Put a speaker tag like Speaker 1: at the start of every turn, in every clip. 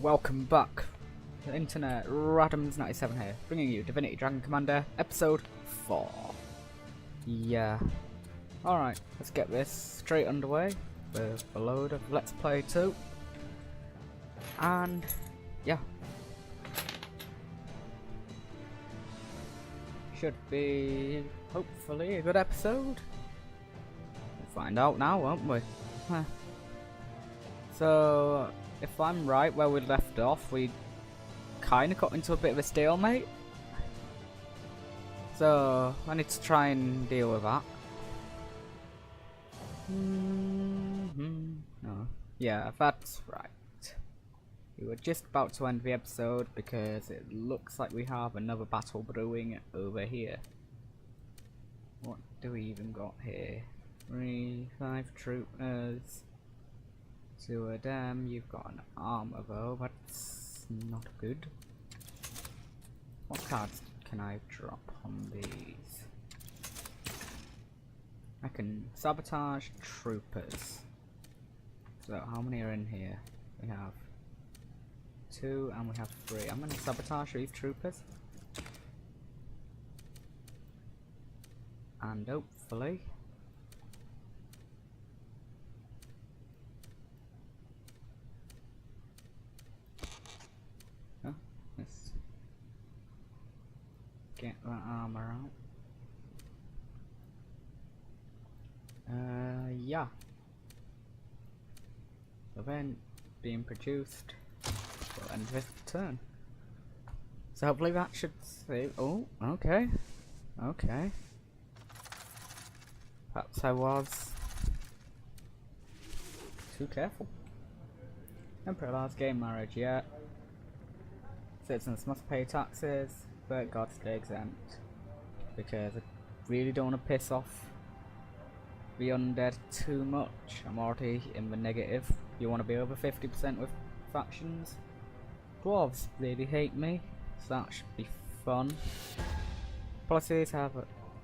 Speaker 1: Welcome back to the internet. Radams97 here, bringing you Divinity Dragon Commander episode 4. Yeah. Alright, let's get this straight underway with a load of Let's Play 2. And yeah. Should be hopefully a good episode. We'll find out now, won't we? So, if I'm right where we left off, we kind of got into a bit of a stalemate. So, I need to try and deal with that. No. Yeah, that's right. We were just about to end the episode because it looks like we have another battle brewing over here. What do we even got here? 5 troopers. 2 of them. You've got an armor though, that's not good. What cards can I drop on these? I can sabotage troopers. So how many are in here? We have 2 and we have 3. I'm going to sabotage these troopers. And hopefully let's get that armor out. Yeah. Event being produced. We'll end this turn. So hopefully that should save. Oh, okay. Okay. Perhaps I was too careful. Emperor allows gay marriage, yeah. Citizens must pay taxes, but gods stay exempt. Because I really don't want to piss off the undead too much. I'm already in the negative. You want to be over 50% with factions. Dwarves really hate me, so that should be fun. Policies have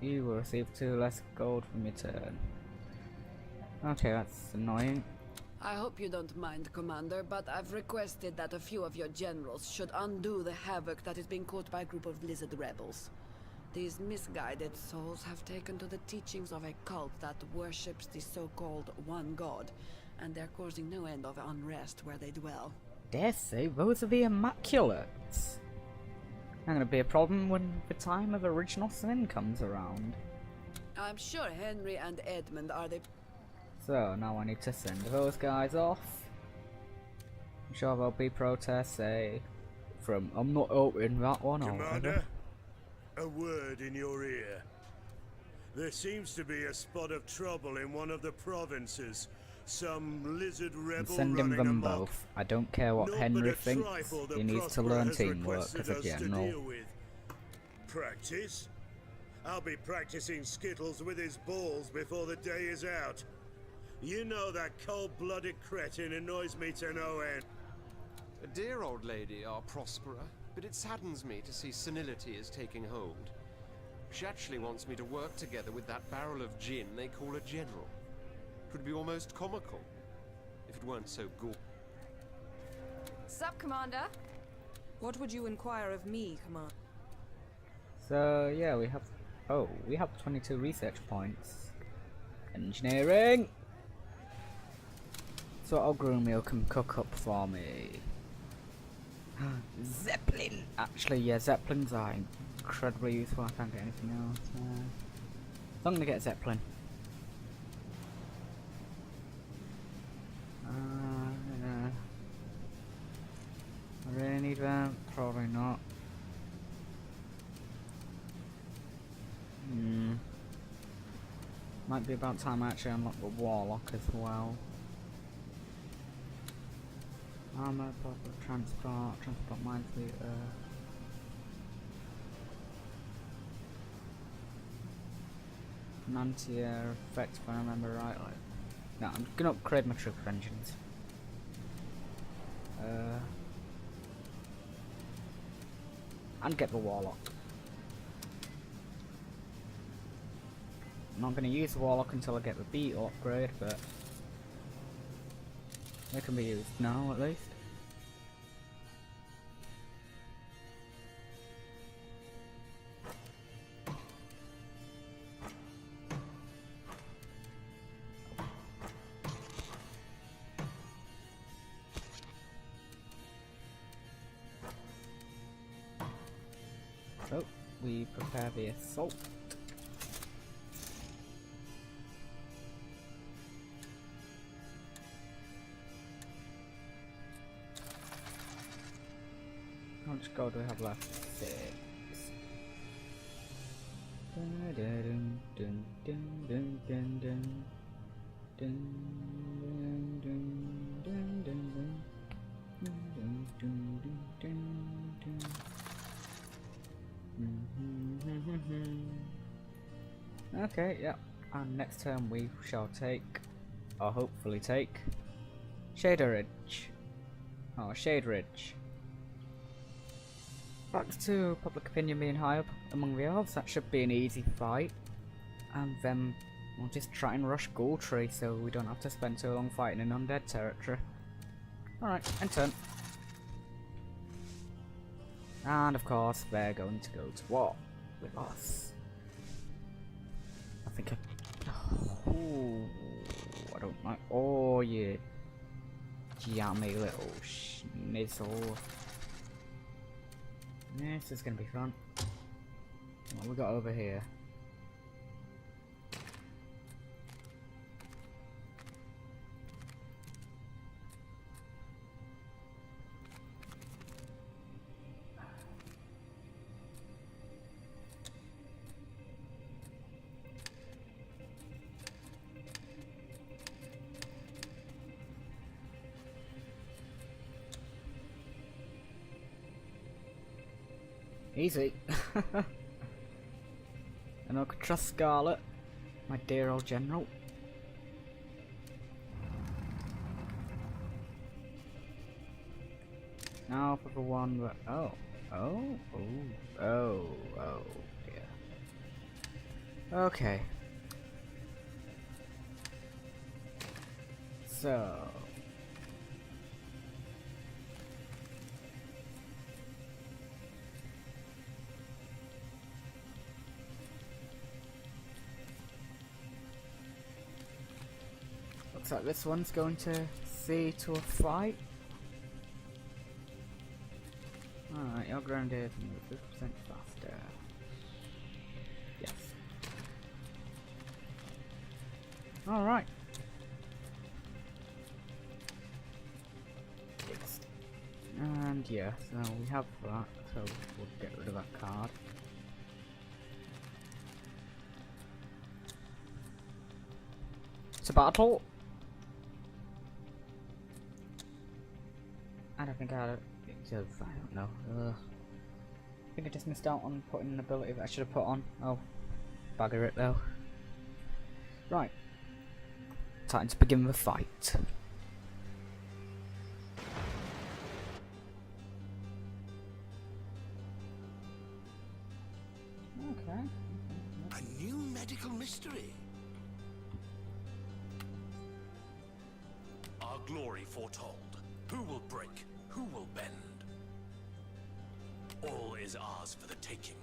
Speaker 1: you will receive 2 less gold from your turn. Okay, that's annoying.
Speaker 2: I hope you don't mind, Commander, but I've requested that a few of your generals should undo the havoc that is being caused by a group of lizard rebels. These misguided souls have taken to the teachings of a cult that worships the so-called one god, and they're causing no end of unrest where they dwell.
Speaker 1: Dare say those are the Immaculates. Not gonna be a problem when the time of original sin comes around.
Speaker 2: I'm sure Henry and Edmund are the...
Speaker 1: So now I need to send those guys off. I'm sure there'll be protests, say, from I'm not opening that one or
Speaker 3: Commander, a word in your ear. There seems to be a spot of trouble in one of the provinces. Some lizard rebel
Speaker 1: send him
Speaker 3: running
Speaker 1: them
Speaker 3: amok.
Speaker 1: both. I don't care what Henry thinks. He needs to learn teamwork as a general.
Speaker 3: Practice? I'll be practicing skittles with his balls before the day is out. You know that cold-blooded cretin annoys me to no end.
Speaker 4: A dear old lady, our Prospera, but it saddens me to see senility is taking hold. She actually wants me to work together with that barrel of gin they call a general. It would be almost comical if it weren't so good.
Speaker 5: Sup, Commander?
Speaker 6: What would you inquire of me, Commander?
Speaker 1: So yeah, we have 22 research points. Engineering. So Ogrumio can cook up for me. Zeppelin. Actually, yeah, Zeppelins are incredibly useful. I can't get anything else. So I'm gonna get Zeppelin. I really need that? Probably not. Might be about time I actually unlock the Warlock as well. Armor, transport minesweeper. An anti-air effect, if I remember rightly. No, I'm gonna upgrade my trooper engines. And get the Warlock. I'm not going to use the Warlock until I get the Beetle upgrade, but it can be used now at least. we prepare the assault. How much gold do we have left? 6. Dun, dun, dun, dun, dun, dun, dun. Dun, dun, dun, dun, dun, dun. Dun, dun, dun, dun, dun. Okay, yeah. And next turn we shall take, or hopefully take, Shader Ridge. Oh, Shade Ridge. Back to public opinion being high up among the elves. That should be an easy fight. And then we'll just try and rush Ghoul Tree so we don't have to spend too long fighting in undead territory. Alright, end turn. And of course, they're going to go to war with us. I think I don't like. Oh, you jammy little schnizzle. This is gonna be fun. What we got over here? Easy. And I could trust Scarlet, my dear old general. Now for the one that oh dear. Okay. So looks like this one's going to see to a fight. Alright, you're grounded and you're 50% faster. Yes. Alright. And yeah, so we have that, so we'll get rid of that card. It's a battle! I don't think I don't know. I think I just missed out on putting an ability that I should have put on. Oh, bugger it though. Right. Time to begin the fight. Okay.
Speaker 3: A new medical mystery. Our glory foretold. Who will break? Who will bend? All is ours for the taking.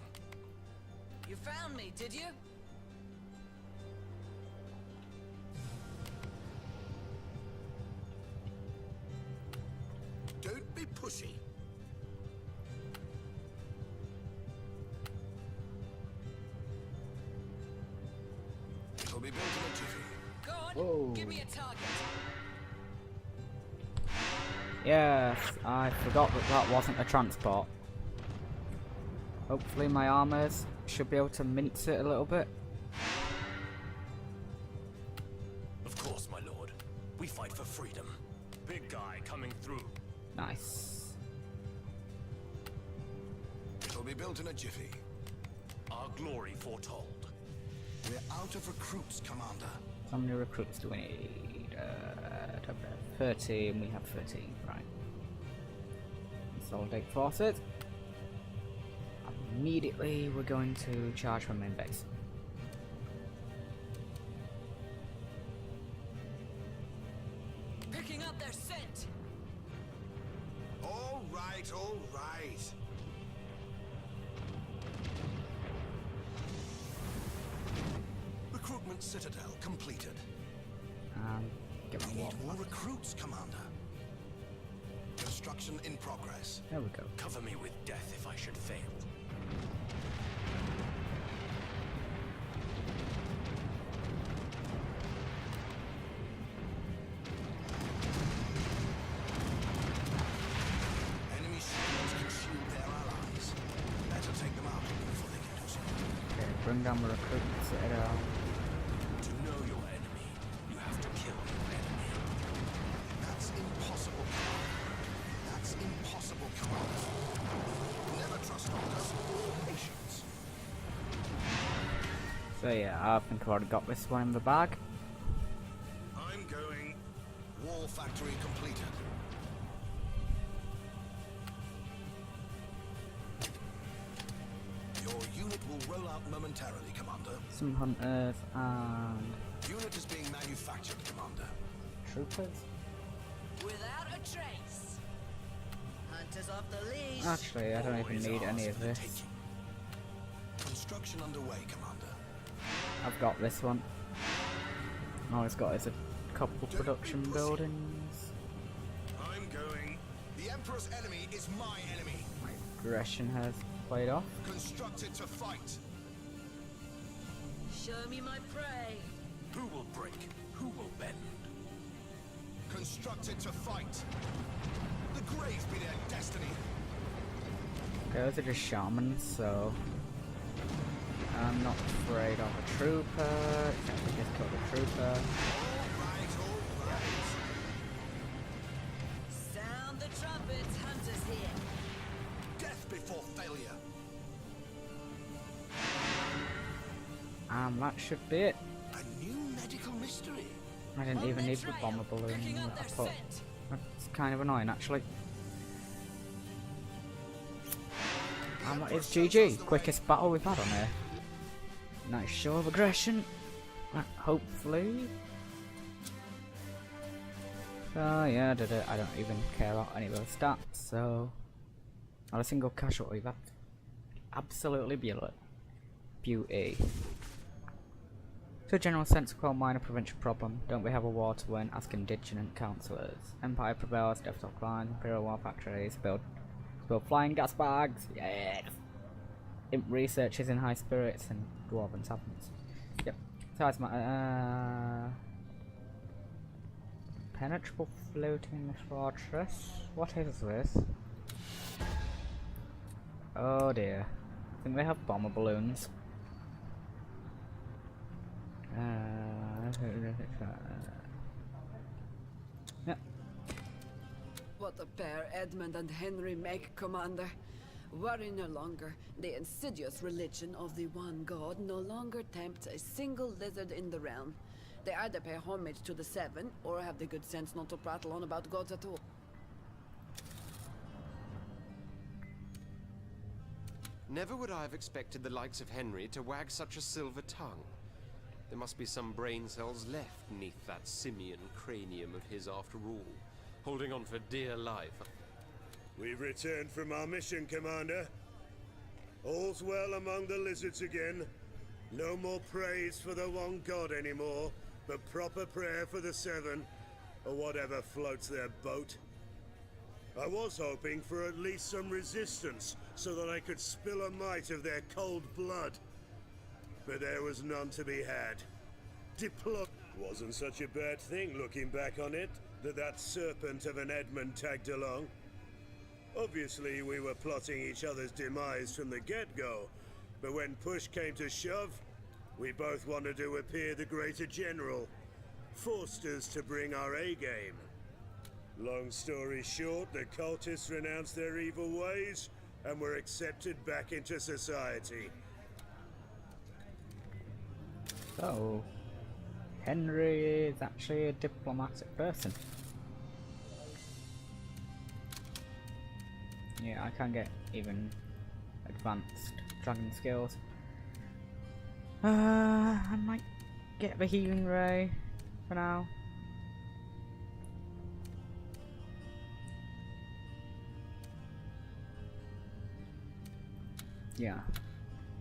Speaker 2: You found me, did you?
Speaker 3: Don't be pushy. It'll be built in a jiffy.
Speaker 2: Go on,
Speaker 1: Whoa.
Speaker 2: give me a target.
Speaker 1: Yes, I forgot that that wasn't a transport. Hopefully my armors should be able to mince it a little bit.
Speaker 3: Of course, my lord. We fight for freedom. Big guy coming through.
Speaker 1: Nice.
Speaker 3: It'll be built in a jiffy. Our glory foretold. We're out of recruits, Commander.
Speaker 1: How many recruits do we need? 13, we have 13, right. Consolidate forces. Immediately we're going to charge from main base.
Speaker 2: Picking up their scent.
Speaker 3: All right, all right. Recruitment citadel completed.
Speaker 1: Get
Speaker 3: We
Speaker 1: my wall.
Speaker 3: need more recruits, Commander. Construction in progress.
Speaker 1: There we go.
Speaker 3: Cover me with death if I should fail.
Speaker 1: bring down the recruitment citadel.
Speaker 7: To know your enemy, you have to kill your enemy. That's impossible. That's impossible, Commander. Never trust orders or patience.
Speaker 1: So yeah, I think I've already got this one in the bag.
Speaker 7: I'm going. War factory completed. Your unit will roll out momentarily, Commander.
Speaker 1: Some hunters and
Speaker 7: Unit is being manufactured, Commander.
Speaker 1: troopers.
Speaker 2: Without a trace. Hunters off the leash.
Speaker 1: Actually, I don't even
Speaker 7: Always
Speaker 1: need
Speaker 7: ours
Speaker 1: any of
Speaker 7: for the
Speaker 1: this.
Speaker 7: taking. Construction underway, Commander.
Speaker 1: I've got this one. All it's got is a couple production buildings.
Speaker 7: I'm going. The Emperor's enemy is my enemy.
Speaker 1: My aggression has played off.
Speaker 7: Constructed to fight.
Speaker 2: Show me my prey.
Speaker 7: Who will break? Who will bend? Constructed to fight. The grave be their destiny.
Speaker 1: Okay, those are just shamans, so I'm not afraid of a trooper. Except we just killed a trooper.
Speaker 7: All right.
Speaker 2: Sound the trumpets, hunters here.
Speaker 7: Death before failure.
Speaker 1: And that should be it.
Speaker 7: A new medical mystery.
Speaker 1: I didn't
Speaker 2: On
Speaker 1: even
Speaker 2: their
Speaker 1: need the
Speaker 2: trail,
Speaker 1: bomber balloon
Speaker 2: picking up
Speaker 1: that I
Speaker 2: their
Speaker 1: put.
Speaker 2: scent.
Speaker 1: That's kind of annoying, actually. And that is GG. Quickest battle we've had on here. Nice show of aggression. Hopefully. Oh yeah, I did it. I don't even care about any of those stats, so not a single casualty. That's absolutely beauty. To a general sense, quell minor provincial problem. Don't we have a war to win? Ask indigenous councillors. Empire prevails, death decline, imperial war factories, build flying gas bags. Yes. Imp research is in high spirits and dwarven taverns. Yep. Size my penetrable floating fortress. What is this? Oh dear. I think they have bomber balloons. Yep.
Speaker 2: What a pair Edmund and Henry make, Commander. Worry no longer. The insidious religion of the one god no longer tempts a single lizard in the realm. They either pay homage to the Seven, or have the good sense not to prattle on about gods at all.
Speaker 4: Never would I have expected the likes of Henry to wag such a silver tongue. There must be some brain cells left neath that simian cranium of his after all, holding on for dear life.
Speaker 3: We've returned from our mission, Commander. All's well among the lizards again. No more praise for the one god anymore, but proper prayer for the Seven, or whatever floats their boat. I was hoping for at least some resistance, so that I could spill a mite of their cold blood. But there was none to be had. Wasn't such a bad thing, looking back on it, that serpent of an Edmund tagged along. Obviously, we were plotting each other's demise from the get-go, but when push came to shove, we both wanted to appear the greater general, forced us to bring our A-game. Long story short, the cultists renounced their evil ways and were accepted back into society.
Speaker 1: So, Henry is actually a diplomatic person. Yeah, I can't get even advanced dragon skills. I might get the healing ray for now. Yeah,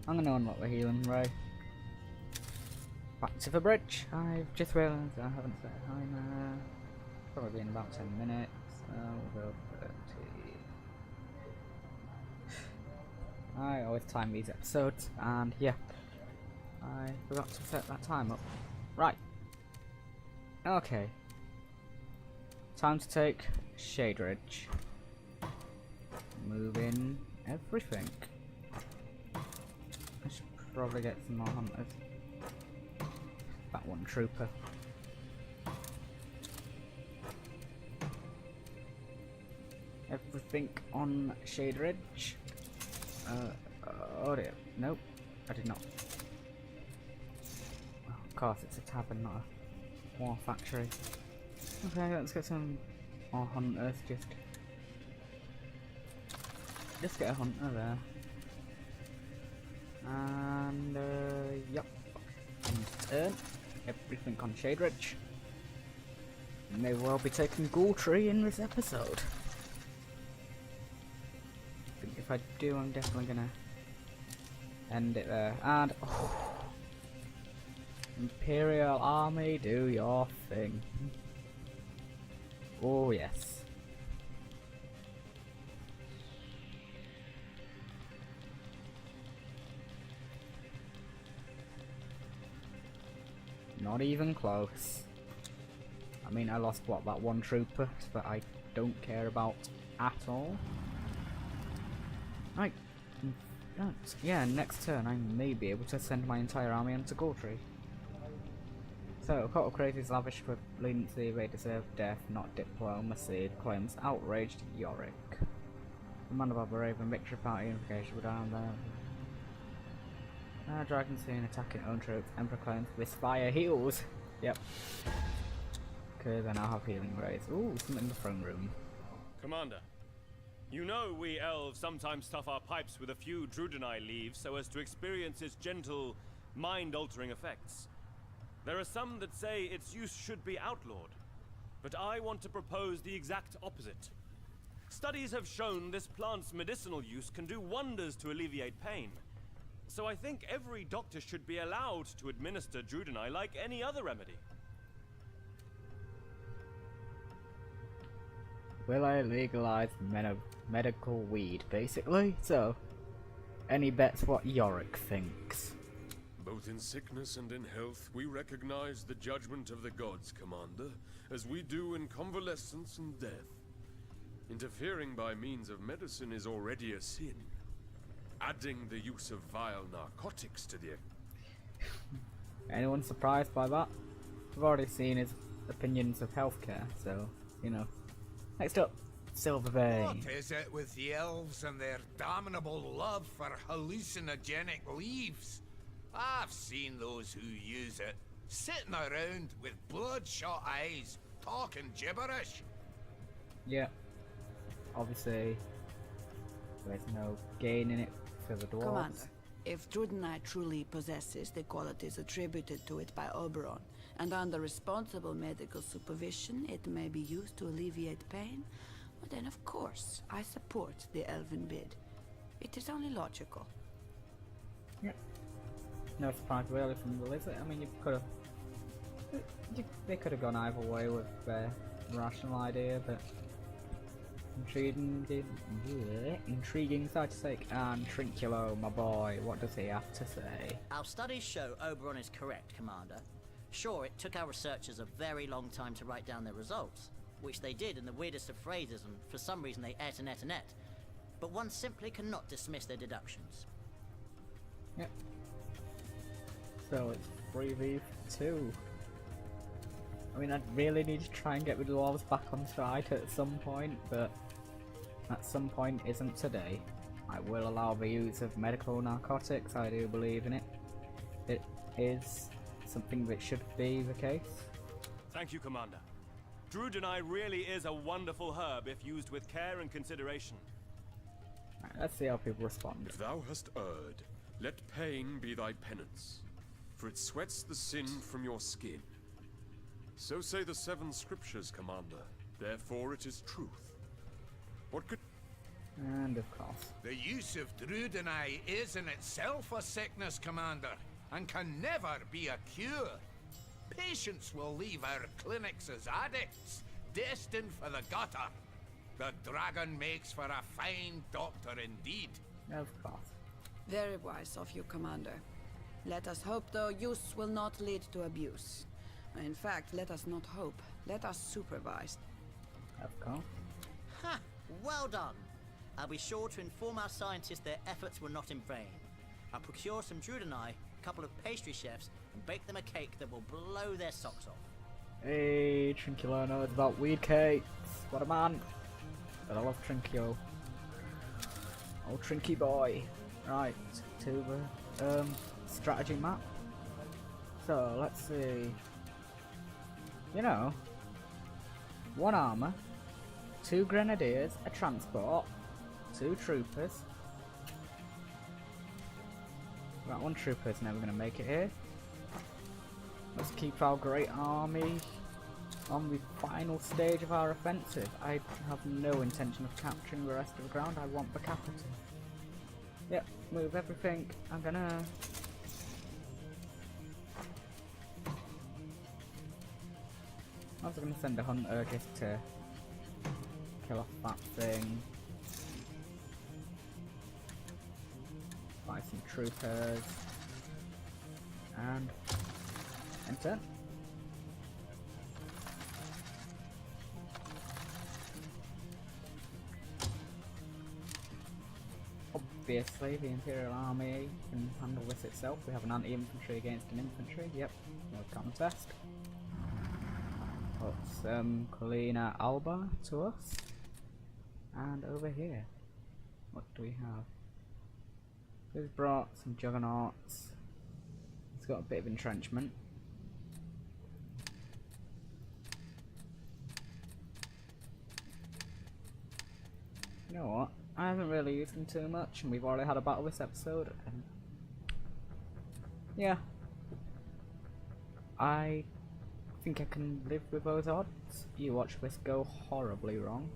Speaker 1: I'm gonna unlock the healing ray. Back to the bridge. I've just realised I haven't set a timer. Probably in about 10 minutes. We'll go 30. I always time these episodes, and yeah, I forgot to set that time up. Right. Okay. Time to take Shade Ridge. Move in everything. I should probably get some more hunters. That one trooper. Everything on Shade Ridge. Oh dear. Nope, I did not. Oh, of course, it's a tavern, not a war factory. Okay, let's get some more hunters. Just get a hunter there. And yep. And everything on Shade Ridge. May well be taking Ghoul Tree in this episode. I think if I do, I'm definitely gonna end it there. And Imperial Army, do your thing. Oh yes. Not even close. I mean, I lost what, that one trooper that I don't care about at all. Right. Yeah, next turn I may be able to send my entire army onto Ghoul Tree. So, Court of Crazy is lavish with leniency, they deserve death, not diplomacy, claims outraged Yorick. Commander of the Raven, victory party, unification, we're down there. Dragon seen attacking own troops, Emperor claims this fire heals. Yep. Because I now have healing rays. Ooh, something in the throne room.
Speaker 8: Commander, you know we elves sometimes stuff our pipes with a few Druidani leaves so as to experience its gentle, mind-altering effects. There are some that say its use should be outlawed, but I want to propose the exact opposite. Studies have shown this plant's medicinal use can do wonders to alleviate pain. So I think every doctor should be allowed to administer Druidani like any other remedy.
Speaker 1: Will I legalize medical weed, basically? So, any bets what Yorick thinks?
Speaker 9: Both in sickness and in health, we recognize the judgment of the gods, Commander, as we do in convalescence and death. Interfering by means of medicine is already a sin. Adding the use of vile narcotics to the...
Speaker 1: Anyone surprised by that? We've already seen his opinions of healthcare, so, you know. Next up, Silverbane.
Speaker 7: What is it with the elves and their damnable love for hallucinogenic leaves? I've seen those who use it, sitting around with bloodshot eyes, talking gibberish.
Speaker 1: Yeah. Obviously, there's no gain in it for the dwarves.
Speaker 2: Commander, if Druidani truly possesses the qualities attributed to it by Oberon, and under responsible medical supervision it may be used to alleviate pain, well then of course I support the elven bid. It is only logical.
Speaker 1: Yeah. No surprise really from the lizard. I mean, you could have... They could have gone either way with their rational idea, but... Intriguing side to take. And Trinculo, my boy, what does he have to say?
Speaker 10: Our studies show Oberon is correct, Commander. Sure, it took our researchers a very long time to write down their results, which they did in the weirdest of phrases, and for some reason they et and et and et. But one simply cannot dismiss their deductions.
Speaker 1: Yep. So it's 3v2. I mean, I'd really need to try and get the dwarves back on side at some point, but at some point isn't today. I will allow the use of medical narcotics, I do believe in it. It is something that should be the case.
Speaker 8: Thank you, Commander. Druidani really is a wonderful herb if used with care and consideration.
Speaker 1: Right, let's see how people respond.
Speaker 9: If thou hast erred, let pain be thy penance, for it sweats the sin from your skin. So say the 7 scriptures, Commander. Therefore it is truth. What could...
Speaker 1: And of course.
Speaker 7: The use of Druidani is in itself a sickness, Commander, and can never be a cure. Patients will leave our clinics as addicts, destined for the gutter. The dragon makes for a fine doctor indeed.
Speaker 1: Of course.
Speaker 2: Very wise of you, Commander. Let us hope, though, use will not lead to abuse. In fact, let us not hope. Let us supervise.
Speaker 1: Of course.
Speaker 10: Ha! Well done! I'll be sure to inform our scientists their efforts were not in vain. I'll procure some Drudanai, a couple of pastry chefs, and bake them a cake that will blow their socks off.
Speaker 1: Hey, Trinculo knows about weed cakes. What a man. But I love Trinkio. Oh, Trinky boy. Right, to the strategy map. So, let's see. You know, 1 armor, 2 grenadiers, a transport, 2 troopers. That 1 trooper's never going to make it here. Let's keep our great army on the final stage of our offensive. I have no intention of capturing the rest of the ground. I want the capital. Yep, move everything. I'm gonna... I was gonna send a hunter just to kill off that thing. Buy some troopers. And enter. Obviously, the Imperial Army can handle this itself. We have an anti-infantry against an infantry. Yep, no contest. Put some Colina Alba to us. And over here, what do we have? We've brought some Juggernauts. It's got a bit of entrenchment. You know what? I haven't really used them too much, and we've already had a battle this episode. And yeah, I think I can live with those odds. You watch this go horribly wrong.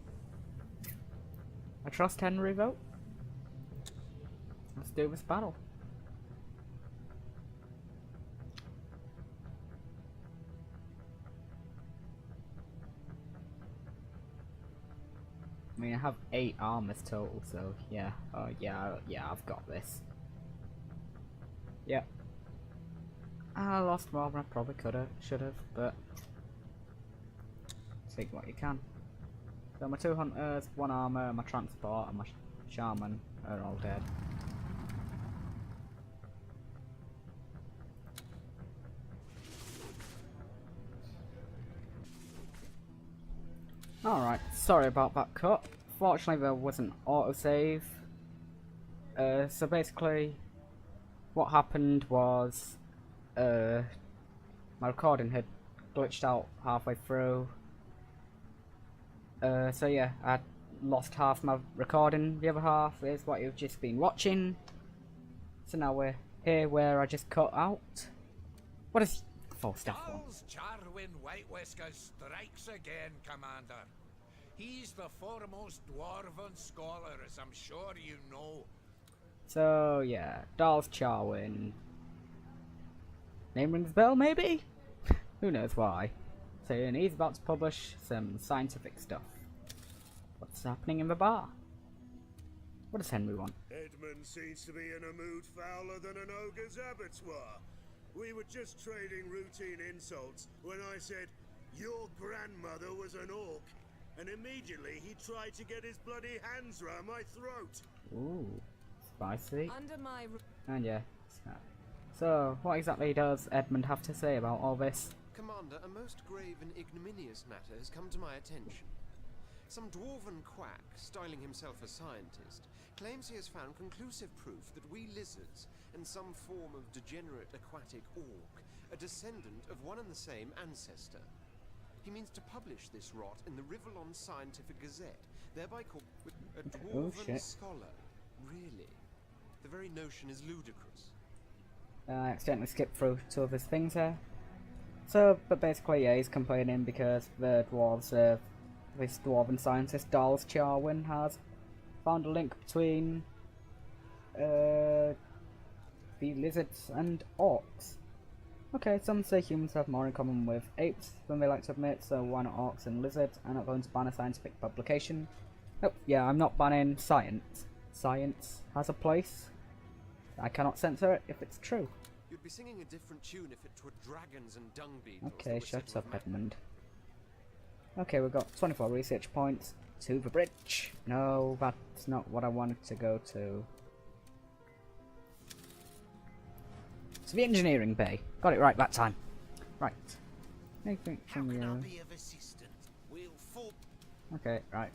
Speaker 1: I trust Henry though. Let's do this battle. I mean, I have 8 armors total, so yeah. Oh yeah, I've got this. Yep. I lost more than I probably should have, but take what you can. So my 2 hunters, 1 armor, my transport, and my shaman are all dead. Alright, sorry about that cut. Fortunately there was an autosave. So basically what happened was my recording had glitched out halfway through. So yeah, I lost half my recording, the other half is what you've just been watching. So now we're here where I just cut out. What is full stuff on?
Speaker 11: Charwin White Whiskers strikes again, Commander. He's the foremost dwarven scholar, as I'm sure you know.
Speaker 1: So yeah, Darls Charwin. Name rings a bell, maybe? Who knows why. So and he's about to publish some scientific stuff. What's happening in the bar? What does Henry want?
Speaker 3: Edmund seems to be in a mood fouler than an ogre's abattoir. We were just trading routine insults when I said, your grandmother was an orc, and immediately he tried to get his bloody hands round my throat.
Speaker 1: Ooh, spicy.
Speaker 6: Under my
Speaker 1: And yeah, so what exactly does Edmund have to say about all this?
Speaker 4: Commander, a most grave and ignominious matter has come to my attention. Some dwarven quack, styling himself a scientist, claims he has found conclusive proof that we lizards, and some form of degenerate aquatic orc, are descendant of one and the same ancestor. He means to publish this rot in the Rivellon Scientific Gazette, thereby called a dwarven scholar. Really? The very notion is ludicrous.
Speaker 1: I accidentally skipped through 2 of his things there. So, but basically, yeah, he's complaining because the dwarves, this dwarven scientist, Darls Charwin, has found a link between the lizards and orcs. Okay, some say humans have more in common with apes than they like to admit, so why not orcs and lizards? I'm not going to ban a scientific publication. Oh, yeah, I'm not banning science. Science has a place. I cannot censor it if it's true.
Speaker 4: You'd be singing a different tune if it were dragons and dung beetles.
Speaker 1: Okay, shut up, Edmund. Okay, we've got 24 research points to the bridge. No, that's not what I wanted to go to. to the engineering bay. Got it right that time. Right. Anything from you?
Speaker 7: Be of assistance? We'll fall.
Speaker 1: Okay, right.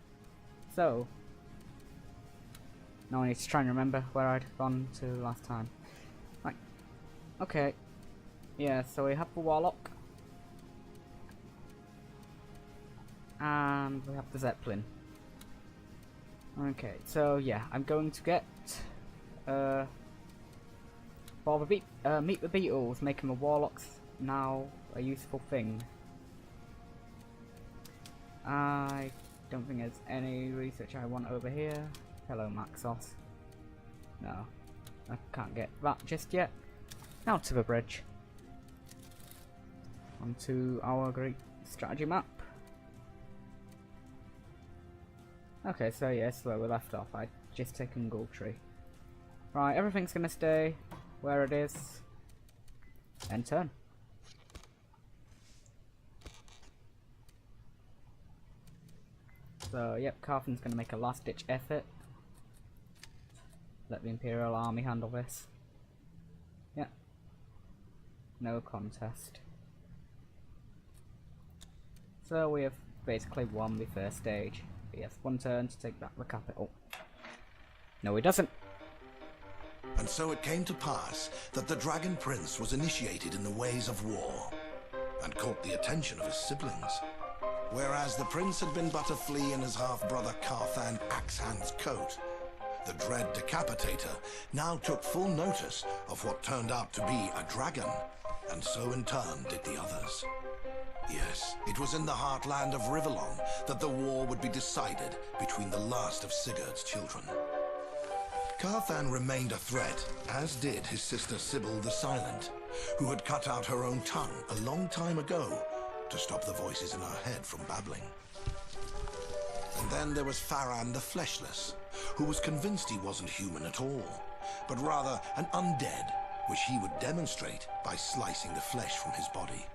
Speaker 1: So, now I need to try and remember where I'd gone to last time. Right. Okay. Yeah, so we have the Warlock. And we have the Zeppelin. Okay, so yeah, I'm going to get meet the beetles, making the warlocks now a useful thing. I don't think there's any research I want over here. Hello, Maxos. No, I can't get that just yet. Now to the bridge. Onto our great strategy map. Okay, so yes, where we left off. I'd just taken Gold Tree. Right, everything's gonna stay where it is. End turn. So, yep, Carthan's gonna make a last-ditch effort. Let the Imperial Army handle this. Yep. No contest. So we have basically won the first stage. He has one turn to take back the capital. No, he doesn't.
Speaker 7: And so it came to pass that the Dragon Prince was initiated in the ways of war, and caught the attention of his siblings. Whereas the prince had been but a flea in his half-brother Carthan Axehand's coat, the dread Decapitator now took full notice of what turned out to be a dragon, and so in turn did the others. Yes, it was in the heartland of Rivellon that the war would be decided between the last of Sigurd's children. Carthan remained a threat, as did his sister Sybil the Silent, who had cut out her own tongue a long time ago to stop the voices in her head from babbling. And then there was Farran the Fleshless, who was convinced he wasn't human at all, but rather an undead, which he would demonstrate by slicing the flesh from his body.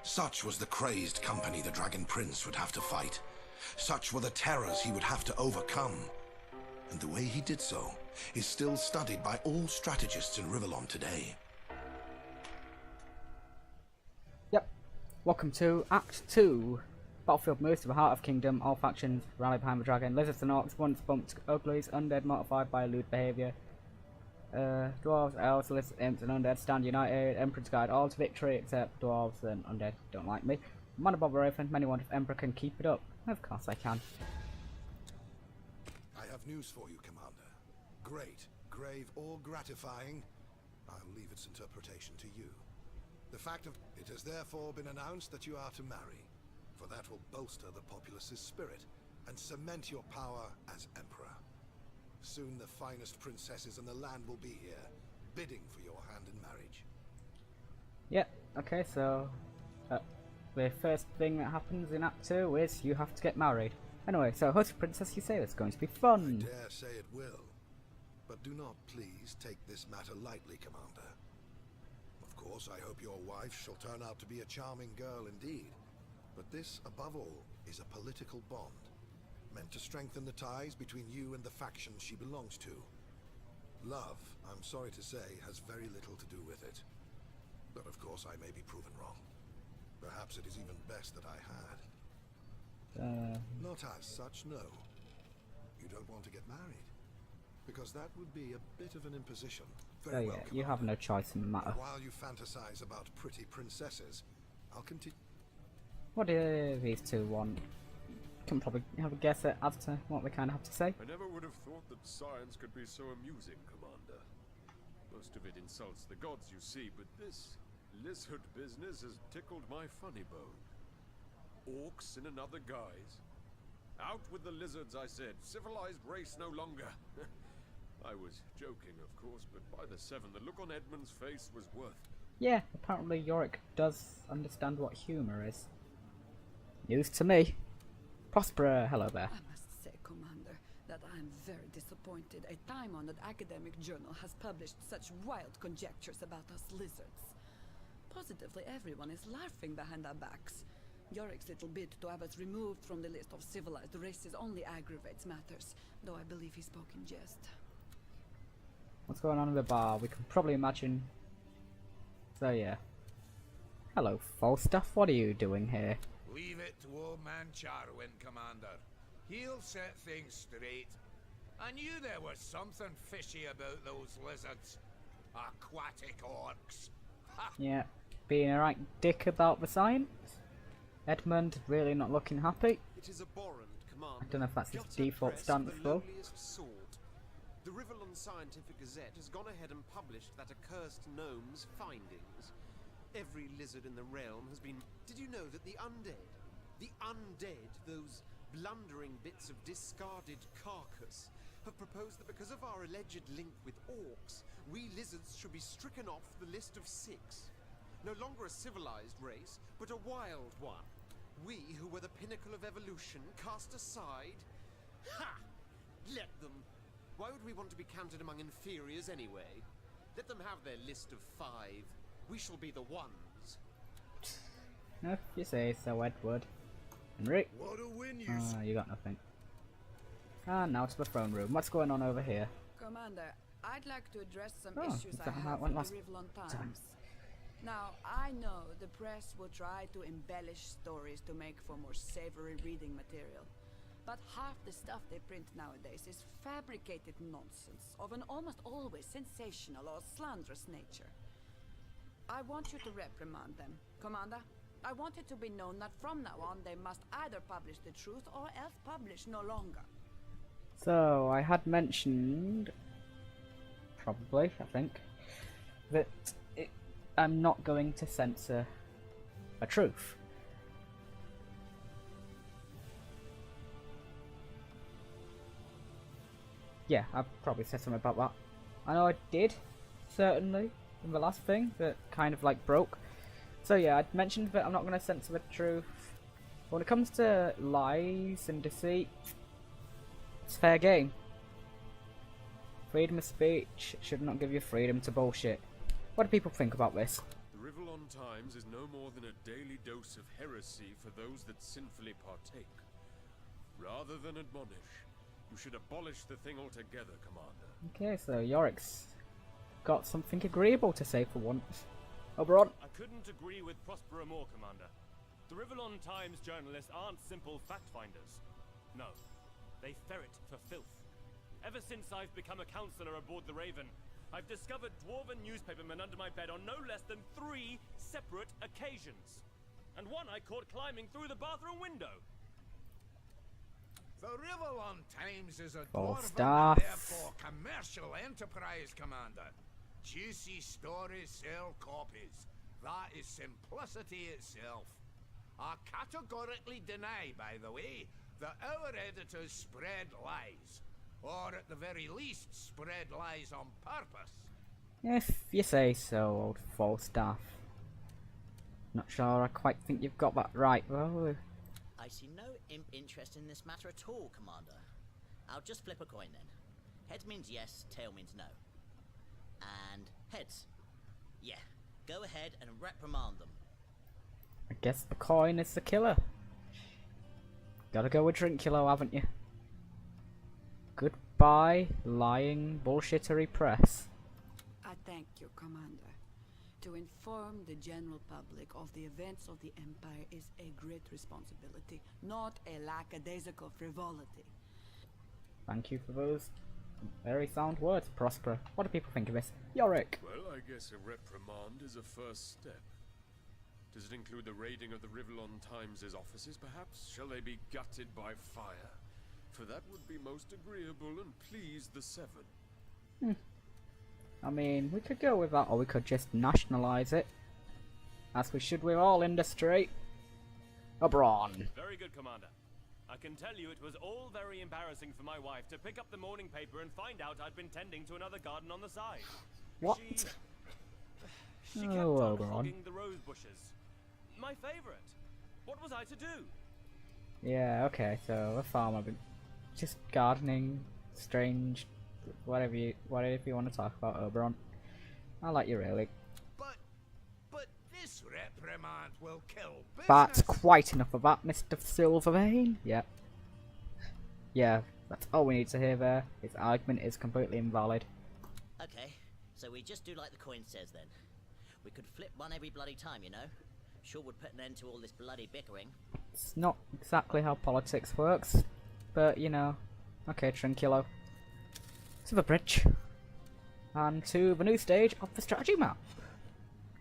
Speaker 7: Such was the crazed company the Dragon Prince would have to fight. Such were the terrors he would have to overcome. And the way he did so is still studied by all strategists in Rivellon today.
Speaker 1: Yep. Welcome to Act 2. Battlefield moves to the heart of Kingdom. All factions rally behind the dragon. Lizards and orcs once bumped uglies. Undead mortified by lewd behaviour. Dwarves, elves, lizards, imps and undead stand united. Emperor's guide all to victory except dwarves and undead don't like me. Man above Raven, many wonder if Emperor can keep it up. Of course I can.
Speaker 7: I have news for you, Commander. Great, grave or gratifying, I'll leave its interpretation to you. The fact of it has therefore been announced that you are to marry, for that will bolster the populace's spirit and cement your power as Emperor. Soon the finest princesses in the land will be here, bidding for your hand in marriage.
Speaker 1: Yep, okay, so the first thing that happens in Act 2 is you have to get married. Anyway, so Host Princess, you say it's going to be fun.
Speaker 7: I dare say it will, but do not please take this matter lightly, Commander. Of course, I hope your wife shall turn out to be a charming girl indeed, but this, above all, is a political bond, meant to strengthen the ties between you and the faction she belongs to. Love, I'm sorry to say, has very little to do with it. But of course I may be proven wrong. Perhaps it is even best that I had. Not as such, no. You don't want to get married, because that would be a bit of an imposition. Very well,
Speaker 1: you have no choice in the matter.
Speaker 7: While you fantasize about pretty princesses, I'll continue.
Speaker 1: What do these two want? Can probably have a guess at as to what they kind of have to say.
Speaker 9: I never would have thought that science could be so amusing, Commander. Most of it insults the gods, you see, but this lizard business has tickled my funny bone. Orcs in another guise. Out with the lizards, I said. Civilized race no longer. I was joking, of course, but by the seven, the look on Edmund's face was worth.
Speaker 1: Yeah, apparently Yorick does understand what humour is. News to me. Prospera, hello there.
Speaker 2: I must say, Commander, that I am very disappointed a time-honored academic journal has published such wild conjectures about us lizards. Positively everyone is laughing behind our backs. Yorick's little bid to have us removed from the list of civilized races only aggravates matters, though I believe he spoke in jest.
Speaker 1: What's going on in the bar? We can probably imagine So yeah. Hello, Falstaff. What are you doing here?
Speaker 11: Leave it to old man Charwin, Commander. He'll set things straight. I knew there was something fishy about those lizards. Aquatic orcs. Ha!
Speaker 1: Yeah, being a right dick about the science. Edmund really not looking happy.
Speaker 4: It is abhorrent, Commander.
Speaker 1: I don't know if that's his
Speaker 4: Gutter
Speaker 1: default
Speaker 4: press
Speaker 1: stance
Speaker 4: of the
Speaker 1: though.
Speaker 4: lowliest sort. The Rivellon Scientific Gazette has gone ahead and published that accursed gnome's findings. Every lizard in the realm has been... Did you know that the undead, those blundering bits of discarded carcass, have proposed that because of our alleged link with orcs, we lizards should be stricken off the list of 6. No longer a civilized race, but a wild one. We, who were the pinnacle of evolution, cast aside? Ha! Let them. Why would we want to be counted among inferiors anyway? Let them have their list of 5. We shall be the ones.
Speaker 1: If you say so, Edward. Henry?
Speaker 3: What a win you
Speaker 1: You got nothing. And now to the throne room. What's going on over here?
Speaker 2: Commander, I'd like to address some
Speaker 1: Oh,
Speaker 2: issues
Speaker 1: is
Speaker 2: I
Speaker 1: that how
Speaker 2: have
Speaker 1: it went
Speaker 2: with the
Speaker 1: last
Speaker 2: Rivellon
Speaker 1: time?
Speaker 2: Times. Now, I know the press will try to embellish stories to make for more savory reading material. But half the stuff they print nowadays is fabricated nonsense of an almost always sensational or slanderous nature. I want you to reprimand them, Commander. I want it to be known that from now on they must either publish the truth or else publish no longer.
Speaker 1: So, I had mentioned, probably, I think, that I'm not going to censor a truth. Yeah, I probably said something about that. I know I did, certainly, in the last thing, that kind of like broke. So yeah, I'd mentioned that I'm not going to censor the truth. But when it comes to lies and deceit, it's fair game. Freedom of speech should not give you freedom to bullshit. What do people think about this?
Speaker 9: The Rivellon Times is no more than a daily dose of heresy for those that sinfully partake. Rather than admonish, you should abolish the thing altogether, Commander.
Speaker 1: Okay, so Yorick's got something agreeable to say for once. Oberon?
Speaker 8: I couldn't agree with Prospero more, Commander. The Rivellon Times journalists aren't simple fact-finders. No, they ferret for filth. Ever since I've become a counselor aboard the Raven, I've discovered dwarven newspapermen under my bed on no less than 3 separate occasions. And one I caught climbing through the bathroom window.
Speaker 11: The Rivellon Times is a
Speaker 1: False
Speaker 11: dwarven
Speaker 1: stuff.
Speaker 11: and therefore commercial enterprise, Commander. Juicy stories sell copies. That is simplicity itself. I categorically deny, by the way, that our editors spread lies. Or at the very least, spread lies on purpose.
Speaker 1: If you say so, old Falstaff. Not sure I quite think you've got that right, though.
Speaker 10: I see no imp interest in this matter at all, Commander. I'll just flip a coin then. Heads means yes, tail means no. And heads. Yeah, go ahead and reprimand them.
Speaker 1: I guess the coin is the killer. Gotta go with Drinkulo, haven't you? Goodbye, lying, bullshittery press.
Speaker 2: I thank you, Commander. To inform the general public of the events of the Empire is a great responsibility, not a lackadaisical frivolity.
Speaker 1: Thank you for those very sound words, Prospero. What do people think of this? Yorick!
Speaker 9: Well, I guess a reprimand is a first step. Does it include the raiding of the Rivellon Times' offices, perhaps? Shall they be gutted by fire? For that would be most agreeable and please the 7.
Speaker 1: I mean, we could go with that, or we could just nationalise it. As we should with all industry. Oberon!
Speaker 8: Very good, Commander. I can tell you it was all very embarrassing for my wife to pick up the morning paper and find out I'd been tending to another garden on the side.
Speaker 1: What?
Speaker 8: She kept
Speaker 1: Oh,
Speaker 8: on
Speaker 1: Oberon.
Speaker 8: hogging the rose bushes. My favourite. What was I to do?
Speaker 1: Yeah, okay, so a farmer, but just gardening, strange, whatever you want to talk about, Oberon. I like you really.
Speaker 11: But this reprimand will kill business.
Speaker 1: That's quite enough of that, Mr. Silvervein. Yep. Yeah, that's all we need to hear there. His argument is completely invalid.
Speaker 10: Okay, so we just do like the coin says then. We could flip one every bloody time, you know. Sure would put an end to all this bloody bickering.
Speaker 1: It's not exactly how politics works, but you know. Okay, Trinculo. To the bridge. And to the new stage of the strategy map.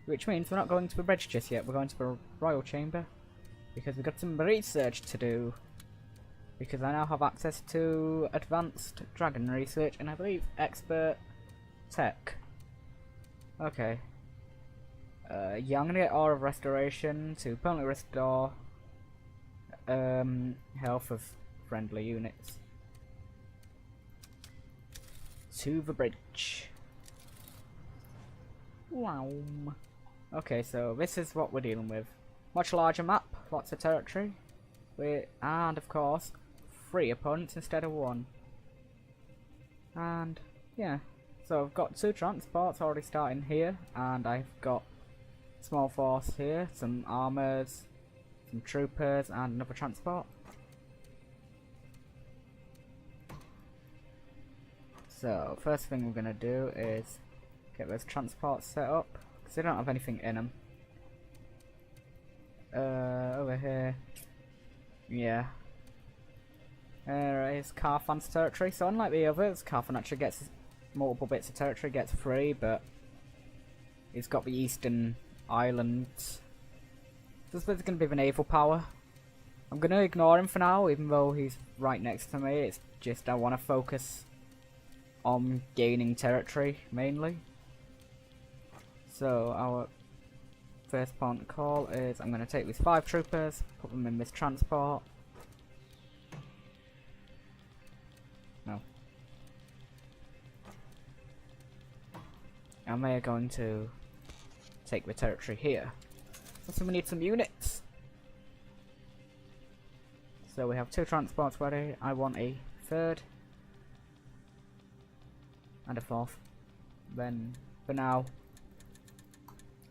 Speaker 1: Which means we're not going to the bridge just yet, we're going to the royal chamber. Because we've got some research to do. Because I now have access to advanced dragon research and I believe expert tech. Okay. Yeah, I'm gonna get Aura of Restoration to permanently restore health of friendly units. To the bridge. Wow. Okay, so this is what we're dealing with. Much larger map, lots of territory, and of course, 3 opponents instead of 1. And yeah, so I've got 2 transports already starting here, and I've got small force here, some armors, some troopers, and another transport. So first thing we're gonna do is get those transports set up because they don't have anything in them. Over here, yeah. There is Carfan's territory. So unlike the others, Carfan actually gets multiple bits of territory, gets 3, but he's got the eastern islands. So this is going to be the naval power. I'm going to ignore him for now, even though he's right next to me. It's just I want to focus on gaining territory, mainly. So our first point of call is I'm going to take these 5 troopers, put them in this transport. No. And they are going to take the territory here. So we need some units. So we have 2 transports ready. I want a 3rd and a 4th. Then for now,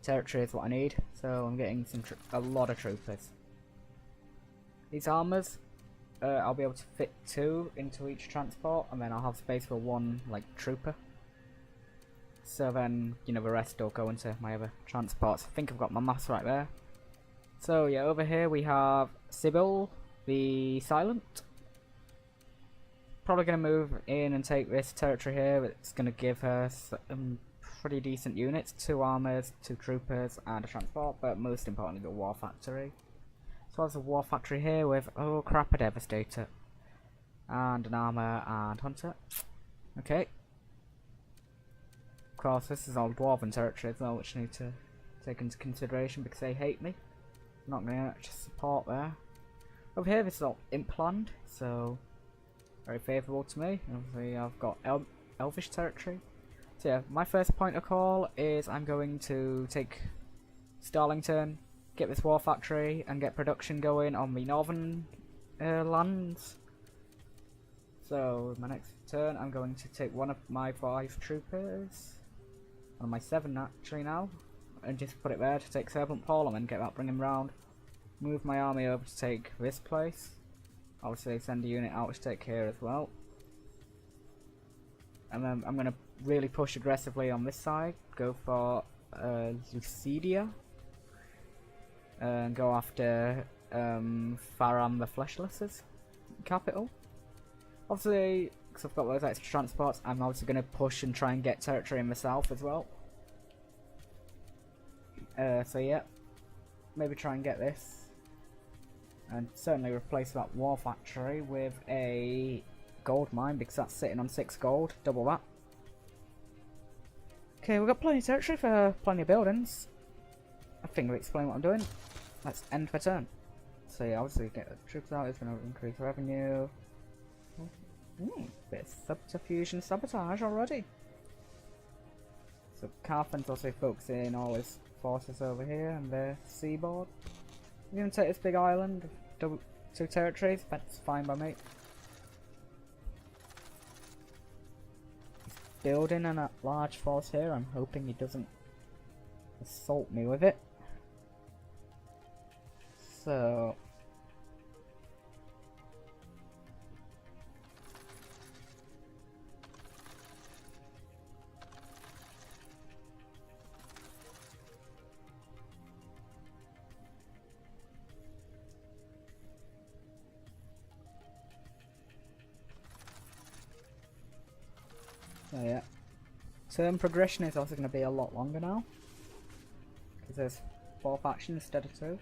Speaker 1: territory is what I need. So I'm getting a lot of troopers. These armors, I'll be able to fit 2 into each transport, and then I'll have space for 1 like trooper. So then, you know, the rest will go into my other transports. I think I've got my maps right there. So yeah, over here we have Sybil the Silent. Probably going to move in and take this territory here. It's going to give her some pretty decent units. 2 armors, 2 troopers, and a transport. But most importantly, the War Factory. So there's a War Factory here with, oh crap, a Devastator. And an armor and hunter. Okay. Of course, this is all Dwarven territory as well, which I need to take into consideration because they hate me. I'm not going to just support there. Over here, this is all Impland, so very favourable to me. Obviously, I've got Elvish territory. So yeah, my first point of call is I'm going to take Starlington, get this War Factory, and get production going on the northern lands. So my next turn, I'm going to take one of my 5 troopers, one of my 7 actually now, and just put it there to take Serpent Paul and then get that, bring him round. Move my army over to take this place. Obviously send a unit out to take here as well. And then I'm going to really push aggressively on this side. Go for Lucidia. And go after Faram the Fleshless's capital. Obviously, because I've got those extra transports, I'm obviously going to push and try and get territory in the south as well. So yeah, maybe try and get this. And certainly replace that War Factory with a gold mine because that's sitting on 6 gold, double that. Okay, we've got plenty of territory for plenty of buildings. I think I've explained what I'm doing. Let's end the turn. So yeah, obviously get the troops out, it's going to increase revenue. Bit of subterfuge and sabotage already. So Carfan's also focusing all his forces over here and their seaboard. We're going to take this big island, 2 territories, that's fine by me. He's building a large force here, I'm hoping he doesn't assault me with it. So So yeah. Turn progression is also going to be a lot longer now. Because there's 4 factions instead of 2.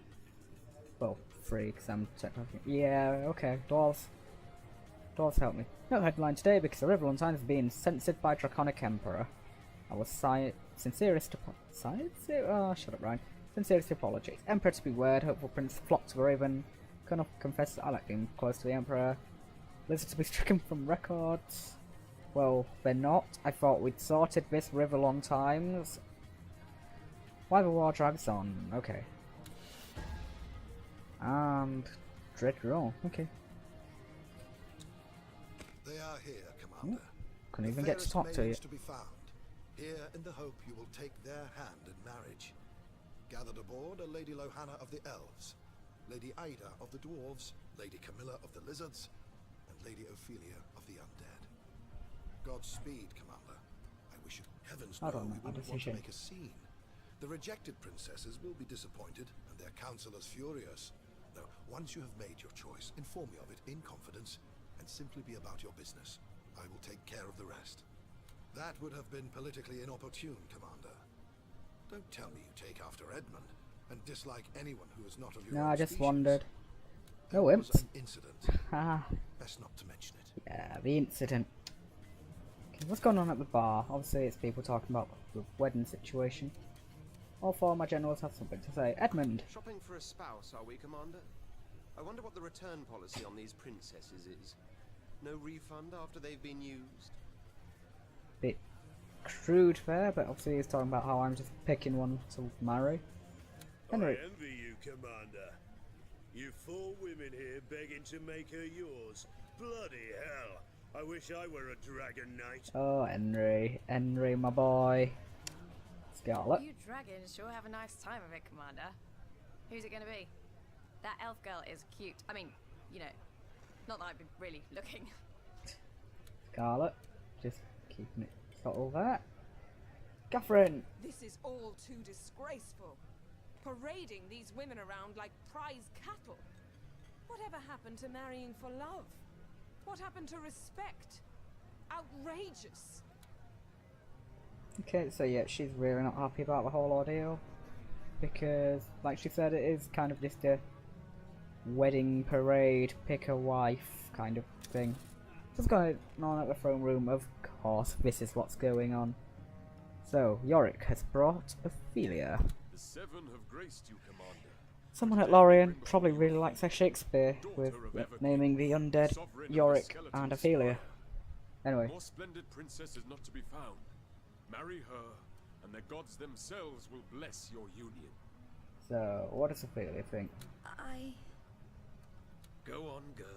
Speaker 1: Well, 3 because I'm technically... Yeah, okay, dwarves. Dwarves help me. No headline today because the rivellon time is being censored by Draconic Emperor. Our sincerest shut up, Ryan. Sincerest apologies. Emperor to be word, hopeful prince flock to the raven. Confess that I like being close to the Emperor. Lizard to be stricken from records. Well, they're not. I thought we'd sorted this rivellon times. Why the war drags on? Okay. And dread roll. Okay.
Speaker 7: They are here, Commander.
Speaker 1: Couldn't even get to talk to you.
Speaker 7: To be found. Here in the hope you will take their hand in marriage. Gathered aboard are Lady Lohanna of the Elves, Lady Ida of the Dwarves, Lady Camilla of the Lizards, and Lady Ophelia of the Undead. Godspeed, Commander. I wish you heavens know we wouldn't want to make a scene. The rejected princesses will be disappointed, and their counselors furious. Though, once you have made your choice, inform me of it in confidence, and simply be about your business. I will take care of the rest. That would have been politically inopportune, Commander. Don't tell me you take after Edmund, and dislike anyone who is not of your own
Speaker 1: I just
Speaker 7: species.
Speaker 1: wondered. No
Speaker 7: There was
Speaker 1: imps.
Speaker 7: an incident. Best not to mention it.
Speaker 1: Yeah, the incident. Okay, what's going on at the bar? Obviously it's people talking about the wedding situation. All 4 of my generals have something to say. Edmund!
Speaker 4: Shopping for a spouse, are we, Commander? I wonder what the return policy on these princesses is. No refund after they've been used?
Speaker 1: Bit crude there, but obviously he's talking about how I'm just picking one to marry. Henry.
Speaker 3: I envy you, Commander. You 4 women here begging to make her yours. Bloody hell. I wish I were a dragon knight.
Speaker 1: Oh, Henry. Henry, my boy. Scarlet.
Speaker 5: You dragons sure have a nice time of it, Commander. Who's it going to be? That elf girl is cute. I mean, you know, not that I've been really looking.
Speaker 1: Scarlet. Just keeping it subtle there. Catherine.
Speaker 6: This is all too disgraceful. Parading these women around like prize cattle. Whatever happened to marrying for love? What happened to respect? Outrageous.
Speaker 1: Okay, so yeah, she's really not happy about the whole ordeal. Because, like she said, it is kind of just a wedding parade, pick a wife kind of thing. What's going on at the throne room? Of course, this is what's going on. So, Yorick has brought Ophelia.
Speaker 9: The 7 have graced you, Commander.
Speaker 1: Someone at Lorien probably really likes their Shakespeare with naming the undead Yorick and Ophelia. Anyway.
Speaker 9: More splendid princess is not to be found. Marry her, and the gods themselves will bless your union.
Speaker 1: So, what does Ophelia think?
Speaker 4: Go on, girl.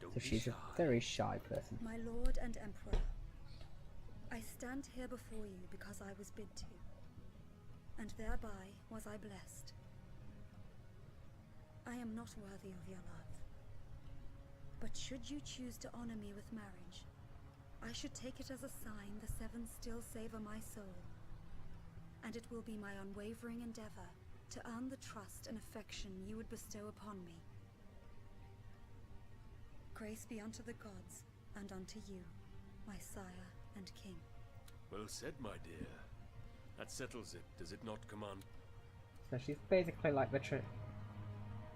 Speaker 4: Don't
Speaker 1: So
Speaker 4: be
Speaker 1: she's
Speaker 4: shy.
Speaker 1: a very shy person.
Speaker 12: My lord and emperor, I stand here before you because I was bid to, and thereby was I blessed. I am not worthy of your love, but should you choose to honor me with marriage, I should take it as a sign the 7 still savor my soul, and it will be my unwavering endeavor to earn the trust and affection you would bestow upon me. Grace be unto the gods, and unto you, my sire and king.
Speaker 9: Well said, my dear. That settles it, does it not, Command?
Speaker 1: So she's basically like the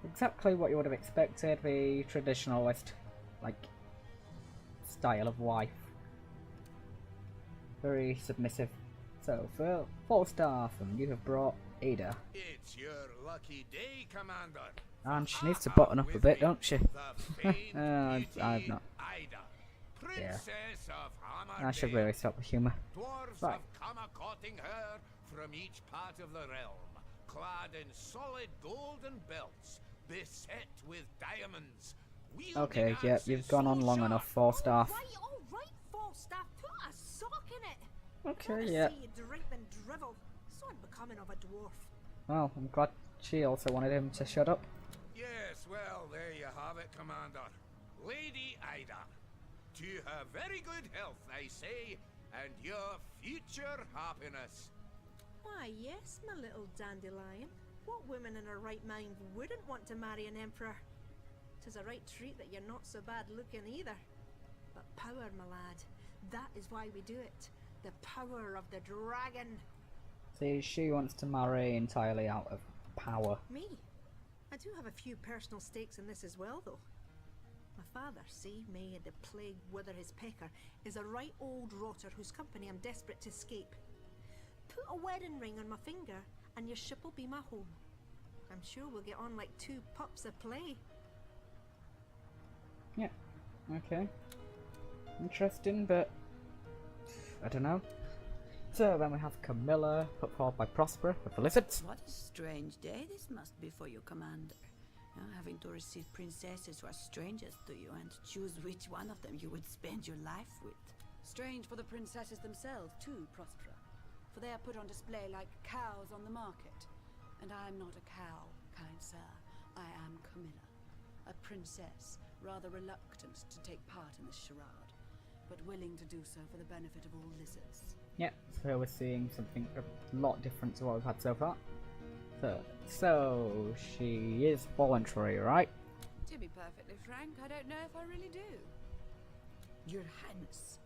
Speaker 1: exactly what you would have expected, the traditionalist, like, style of wife. Very submissive. So, for 4-star from you have brought Ada.
Speaker 11: It's your lucky day, Commander.
Speaker 1: And she needs to button up a bit, don't she? I've not.
Speaker 11: Ida,
Speaker 1: Yeah.
Speaker 11: Princess of
Speaker 1: I should
Speaker 11: Hammerdale.
Speaker 1: really stop the humour.
Speaker 11: Dwarves
Speaker 1: Right.
Speaker 11: have come a-courting her from each part of the realm, clad in solid golden belts, beset with diamonds.
Speaker 1: Okay, yeah, you've gone on long enough, 4-star.
Speaker 13: All right, Falstaff, put a sock in it.
Speaker 1: Okay, yeah.
Speaker 13: See you drip and drivel. So unbecoming of a dwarf.
Speaker 1: Well, I'm glad she also wanted him to shut up.
Speaker 11: Yes, well, there you have it, Commander. Lady Ida. To her very good health, I say, and your future happiness.
Speaker 13: Why, yes, my little dandelion. What woman in her right mind wouldn't want to marry an emperor? 'Tis a right treat that you're not so bad looking either. But power, my lad, That is why we do it. The power of the dragon.
Speaker 1: See, she wants to marry entirely out of power.
Speaker 13: Me? I do have a few personal stakes in this as well, though. My father, see, may the plague wither his pecker, is a right old rotter whose company I'm desperate to escape. Put a wedding ring on my finger, and your ship will be my home. I'm sure we'll get on like two pups a play.
Speaker 1: Yeah, okay. Interesting, but I don't know. So then we have Camilla, put forward by Prospera with the lizards.
Speaker 2: What a strange day this must be for you, Commander. Having to receive princesses who are strangers to you and choose which one of them you would spend your life with. Strange for the princesses themselves too, Prospera. For they are put on display like cows on the market. And I am not a cow, kind sir. I am Camilla, a princess, rather reluctant to take part in this charade, but willing to do so for the benefit of all lizards.
Speaker 1: Yeah, so we're seeing something a lot different to what we've had so far. So she is voluntary, right?
Speaker 2: To be perfectly frank, I don't know if I really do. Your Highness,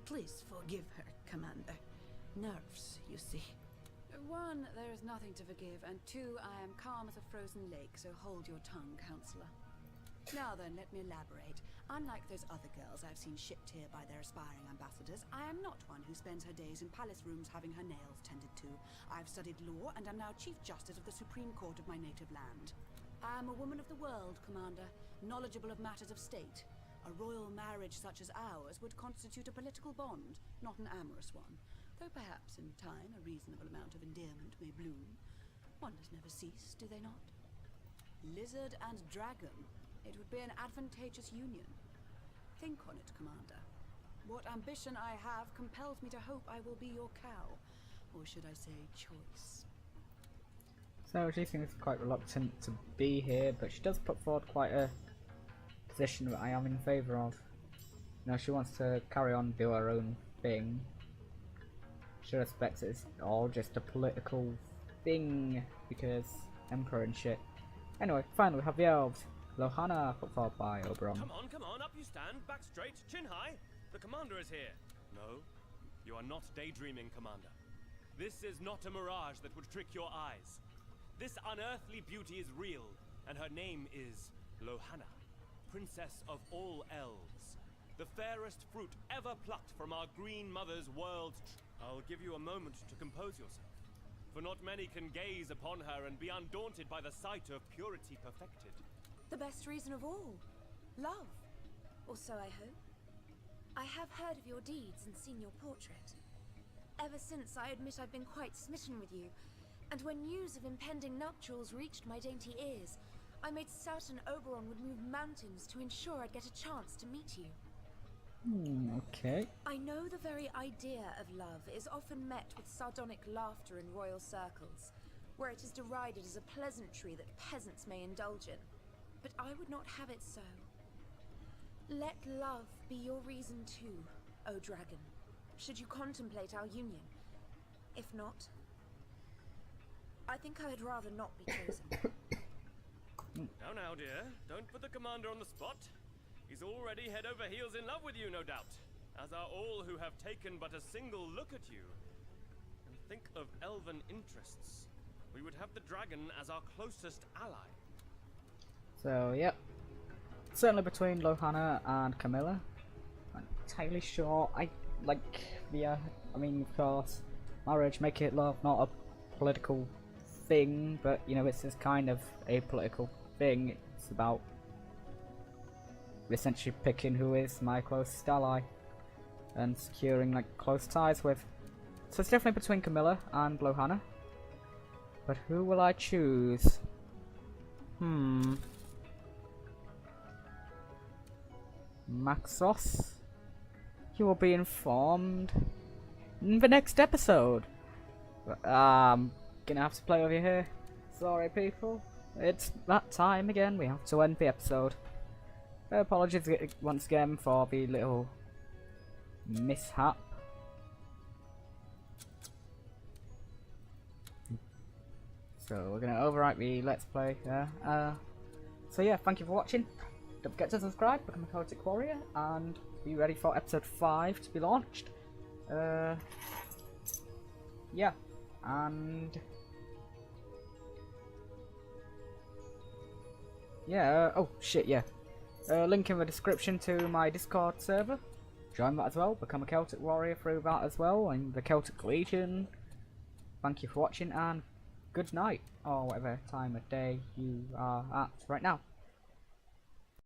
Speaker 2: please forgive her, Commander. Nerves, you see. One, there is nothing to forgive, and two, I am calm as a frozen lake, so hold your tongue, Counselor. Now then, let me elaborate. Unlike those other girls I've seen shipped here by their aspiring ambassadors, I am not one who spends her days in palace rooms having her nails tended to. I've studied law and am now Chief Justice of the Supreme Court of my native land. I am a woman of the world, Commander, knowledgeable of matters of state. A royal marriage such as ours would constitute a political bond, not an amorous one. Though perhaps in time a reasonable amount of endearment may bloom. Wonders never cease, do they not? Lizard and dragon. It would be an advantageous union. Think on it, Commander. What ambition I have compels me to hope I will be your cow. Or should I say choice?
Speaker 1: So she seems quite reluctant to be here, but she does put forward quite a position that I am in favour of. You know, she wants to carry on, do her own thing. She respects it's all just a political thing, because Emperor and shit. Anyway, finally we have the elves. Lohana, put forward by Oberon.
Speaker 8: Come on, up you stand, back straight, chin high. The commander is here. No, you are not daydreaming, Commander. This is not a mirage that would trick your eyes. This unearthly beauty is real, and her name is Lohana, Princess of all Elves. The fairest fruit ever plucked from our green mother's world. I'll give you a moment to compose yourself, for not many can gaze upon her and be undaunted by the sight of purity perfected.
Speaker 12: The best reason of all. Love. Or so I hope. I have heard of your deeds and seen your portrait. Ever since, I admit I've been quite smitten with you, and when news of impending nuptials reached my dainty ears, I made certain Oberon would move mountains to ensure I'd get a chance to meet you.
Speaker 1: Okay.
Speaker 12: I know the very idea of love is often met with sardonic laughter in royal circles, where it is derided as a pleasantry that peasants may indulge in. But I would not have it so. Let love be your reason too, O dragon, should you contemplate our union. If not, I think I'd rather not be chosen.
Speaker 8: Now, dear, don't put the commander on the spot. He's already head over heels in love with you, no doubt, as are all who have taken but a single look at you. And think of elven interests. We would have the dragon as our closest ally.
Speaker 1: So, yep. Certainly between Lohana and Camilla. I'm entirely sure. Yeah, I mean, of course, marriage, make it love, not a political thing, but, you know, it's just kind of a political thing. It's about essentially picking who is my closest ally and securing, like, close ties with. So it's definitely between Camilla and Lohana. But who will I choose? Maxos, you will be informed in the next episode. I'm gonna have to play over here. Sorry, people. It's that time again. We have to end the episode. Apologies once again for the little mishap. So we're gonna overwrite the let's play. So yeah, thank you for watching. Don't forget to subscribe, become a Celtic Warrior, and be ready for episode 5 to be launched. Yeah, and yeah, oh shit, yeah. Link in the description to my Discord server. Join that as well, become a Celtic Warrior through that as well, and the Celtic Legion. Thank you for watching, and good night, or whatever time of day you are at right now.